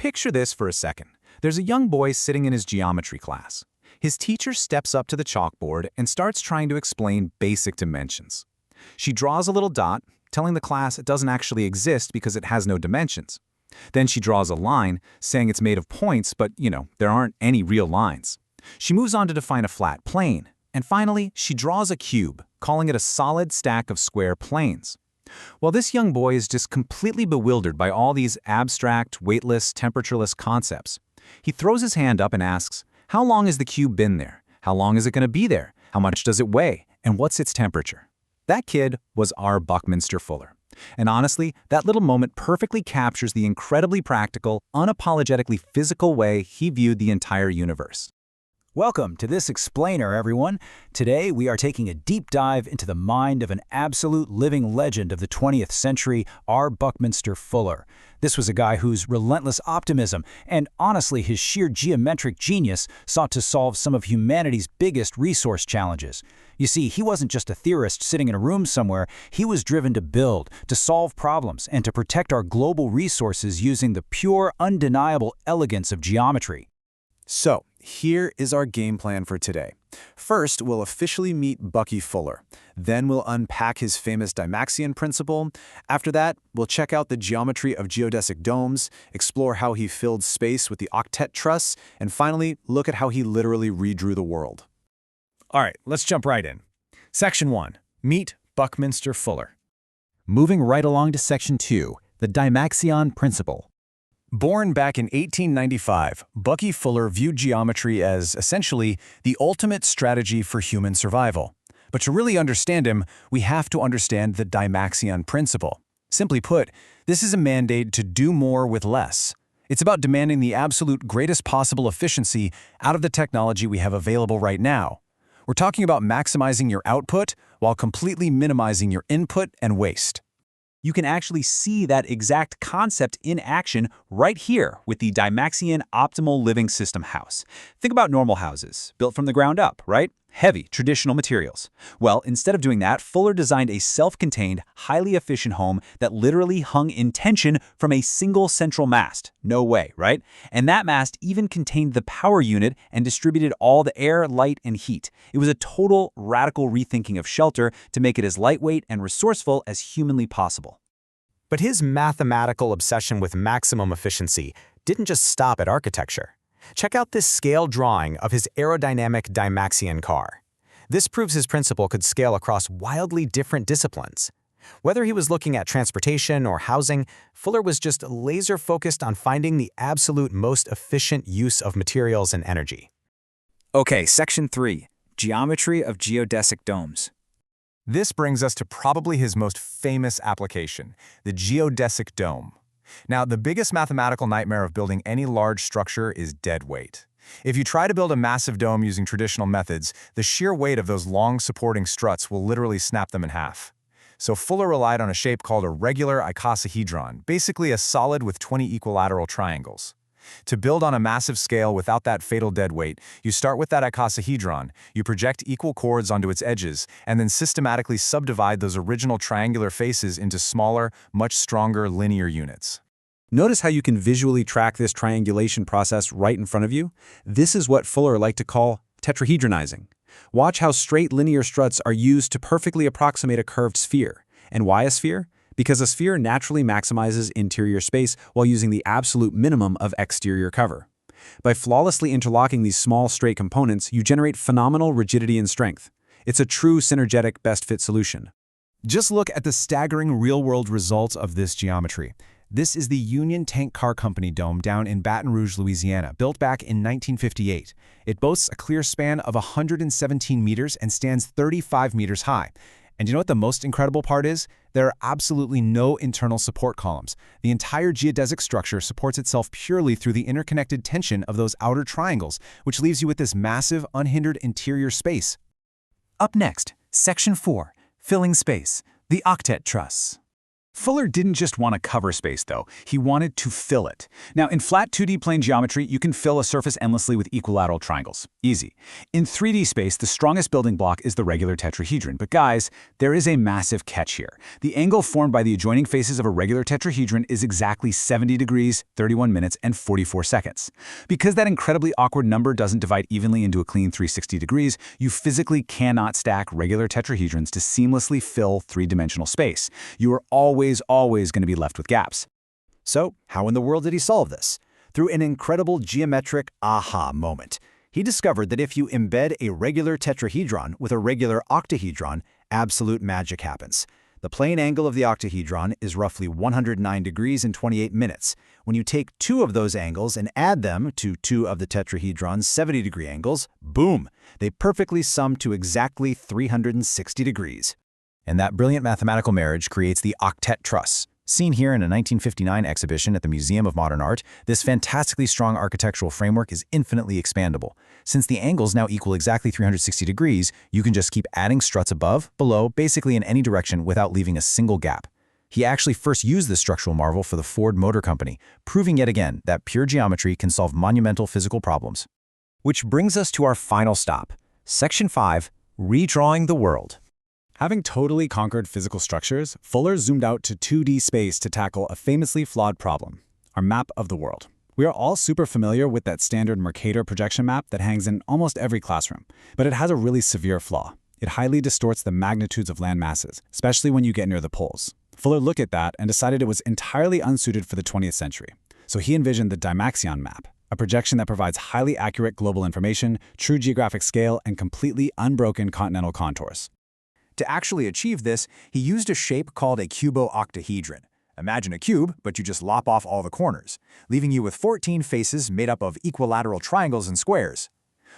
Picture this for a second. There's a young boy sitting in his geometry class. His teacher steps up to the chalkboard and starts trying to explain basic dimensions. She draws a little dot, telling the class it doesn't actually exist because it has no dimensions. Then she draws a line, saying it's made of points, but, there aren't any real lines. She moves on to define a flat plane. And finally, she draws a cube, calling it a solid stack of square planes. Well, this young boy is just completely bewildered by all these abstract, weightless, temperatureless concepts. He throws his hand up and asks, how long has the cube been there? How long is it going to be there? How much does it weigh? And what's its temperature? That kid was our Buckminster Fuller. And honestly, that little moment perfectly captures the incredibly practical, unapologetically physical way he viewed the entire universe. Welcome to this explainer, everyone. Today, we are taking a deep dive into the mind of an absolute living legend of the 20th century, R. Buckminster Fuller. This was a guy whose relentless optimism and, honestly, his sheer geometric genius sought to solve some of humanity's biggest resource challenges. You see, he wasn't just a theorist sitting in a room somewhere. He was driven to build, to solve problems, and to protect our global resources using the pure, undeniable elegance of geometry. So, here is our game plan for today. First, we'll officially meet Bucky Fuller. Then we'll unpack his famous Dymaxion principle. After that, we'll check out the geometry of geodesic domes, explore how he filled space with the octet truss, and finally, look at how he literally redrew the world. All right, let's jump right in. Section 1. Meet Buckminster Fuller. Moving right along to Section 2, the Dymaxion principle. Born back in 1895, Bucky Fuller viewed geometry as, essentially, the ultimate strategy for human survival. But to really understand him, we have to understand the Dymaxion principle. Simply put, this is a mandate to do more with less. It's about demanding the absolute greatest possible efficiency out of the technology we have available right now. We're talking about maximizing your output while completely minimizing your input and waste. You can actually see that exact concept in action right here with the Dymaxion Optimal Living System house. Think about normal houses, built from the ground up, right? Heavy, traditional materials. Well, instead of doing that, Fuller designed a self-contained, highly efficient home that literally hung in tension from a single central mast. No way, right? And that mast even contained the power unit and distributed all the air, light, and heat. It was a total, radical rethinking of shelter to make it as lightweight and resourceful as humanly possible. But his mathematical obsession with maximum efficiency didn't just stop at architecture. Check out this scale drawing of his aerodynamic Dymaxion car. This proves his principle could scale across wildly different disciplines. Whether he was looking at transportation or housing, Fuller was just laser-focused on finding the absolute most efficient use of materials and energy. Okay, Section 3. Geometry of Geodesic Domes. This brings us to probably his most famous application, the geodesic dome. Now, the biggest mathematical nightmare of building any large structure is dead weight. If you try to build a massive dome using traditional methods, the sheer weight of those long supporting struts will literally snap them in half. So Fuller relied on a shape called a regular icosahedron, basically a solid with 20 equilateral triangles. To build on a massive scale without that fatal dead weight, you start with that icosahedron, you project equal chords onto its edges, and then systematically subdivide those original triangular faces into smaller, much stronger linear units. Notice how you can visually track this triangulation process right in front of you? This is what Fuller liked to call tetrahedronizing. Watch how straight linear struts are used to perfectly approximate a curved sphere. And why a sphere? Because a sphere naturally maximizes interior space while using the absolute minimum of exterior cover. By flawlessly interlocking these small, straight components, you generate phenomenal rigidity and strength. It's a true synergetic best-fit solution. Just look at the staggering real-world results of this geometry. This is the Union Tank Car Company dome down in Baton Rouge, Louisiana, built back in 1958. It boasts a clear span of 117 meters and stands 35 meters high. And you know what the most incredible part is? There are absolutely no internal support columns. The entire geodesic structure supports itself purely through the interconnected tension of those outer triangles, which leaves you with this massive, unhindered interior space. Up next, Section 4. Filling Space, the Octet Truss. Fuller didn't just want to cover space, though. He wanted to fill it. Now, in flat 2D plane geometry, you can fill a surface endlessly with equilateral triangles. Easy. In 3D space, the strongest building block is the regular tetrahedron. But guys, there is a massive catch here. The angle formed by the adjoining faces of a regular tetrahedron is exactly 70 degrees, 31 minutes, and 44 seconds. Because that incredibly awkward number doesn't divide evenly into a clean 360 degrees, you physically cannot stack regular tetrahedrons to seamlessly fill three-dimensional space. You are always going to be left with gaps. So, how in the world did he solve this? Through an incredible geometric aha moment. He discovered that if you embed a regular tetrahedron with a regular octahedron, absolute magic happens. The plane angle of the octahedron is roughly 109 degrees and 28 minutes. When you take two of those angles and add them to two of the tetrahedron's 70-degree angles, boom! They perfectly sum to exactly 360 degrees. And that brilliant mathematical marriage creates the octet truss. Seen here in a 1959 exhibition at the Museum of Modern Art, this fantastically strong architectural framework is infinitely expandable. Since the angles now equal exactly 360 degrees, you can just keep adding struts above, below, basically in any direction without leaving a single gap. He actually first used this structural marvel for the Ford Motor Company, proving yet again that pure geometry can solve monumental physical problems. Which brings us to our final stop, Section 5, Redrawing the World. Having totally conquered physical structures, Fuller zoomed out to 2D space to tackle a famously flawed problem, our map of the world. We are all super familiar with that standard Mercator projection map that hangs in almost every classroom, but it has a really severe flaw. It highly distorts the magnitudes of land masses, especially when you get near the poles. Fuller looked at that and decided it was entirely unsuited for the 20th century. So he envisioned the Dymaxion map, a projection that provides highly accurate global information, true geographic scale, and completely unbroken continental contours. To actually achieve this, he used a shape called a cubo-octahedron. Imagine a cube, but you just lop off all the corners, leaving you with 14 faces made up of equilateral triangles and squares.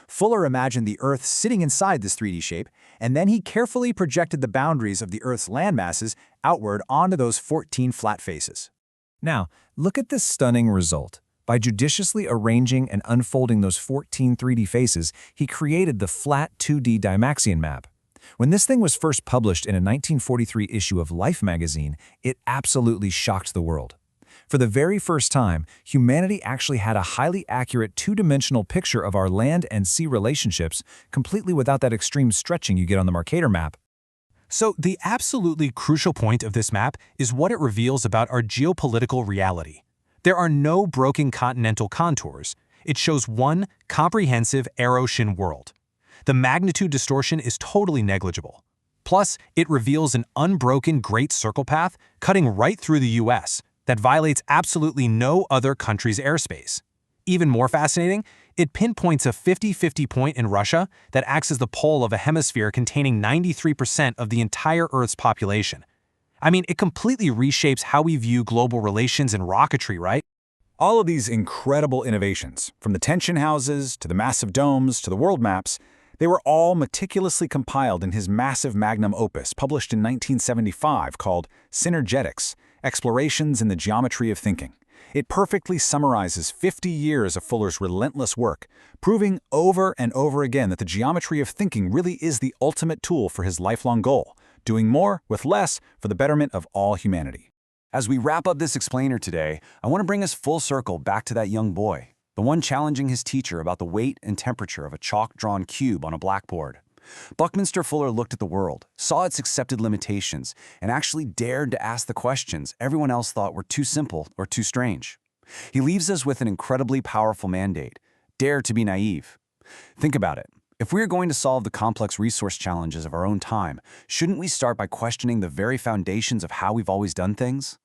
Fuller imagined the Earth sitting inside this 3D shape, and then he carefully projected the boundaries of the Earth's land masses outward onto those 14 flat faces. Now, look at this stunning result. By judiciously arranging and unfolding those 14 3D faces, he created the flat 2D Dymaxion map. When this thing was first published in a 1943 issue of Life magazine, it absolutely shocked the world. For the very first time, humanity actually had a highly accurate two-dimensional picture of our land and sea relationships, completely without that extreme stretching you get on the Mercator map. So the absolutely crucial point of this map is what it reveals about our geopolitical reality. There are no broken continental contours. It shows one comprehensive air-ocean world. The magnitude distortion is totally negligible. Plus, it reveals an unbroken Great Circle path cutting right through the US that violates absolutely no other country's airspace. Even more fascinating, it pinpoints a 50-50 point in Russia that acts as the pole of a hemisphere containing 93% of the entire Earth's population. I mean, it completely reshapes how we view global relations and rocketry, right? All of these incredible innovations, from the tension houses to the massive domes to the world maps, they were all meticulously compiled in his massive magnum opus published in 1975 called Synergetics, Explorations in the Geometry of Thinking. It perfectly summarizes 50 years of Fuller's relentless work, proving over and over again that the geometry of thinking really is the ultimate tool for his lifelong goal, doing more with less for the betterment of all humanity. As we wrap up this explainer today, I want to bring us full circle back to that young boy, the one challenging his teacher about the weight and temperature of a chalk-drawn cube on a blackboard. Buckminster Fuller looked at the world, saw its accepted limitations, and actually dared to ask the questions everyone else thought were too simple or too strange. He leaves us with an incredibly powerful mandate: dare to be naive. Think about it. If we're going to solve the complex resource challenges of our own time, shouldn't we start by questioning the very foundations of how we've always done things?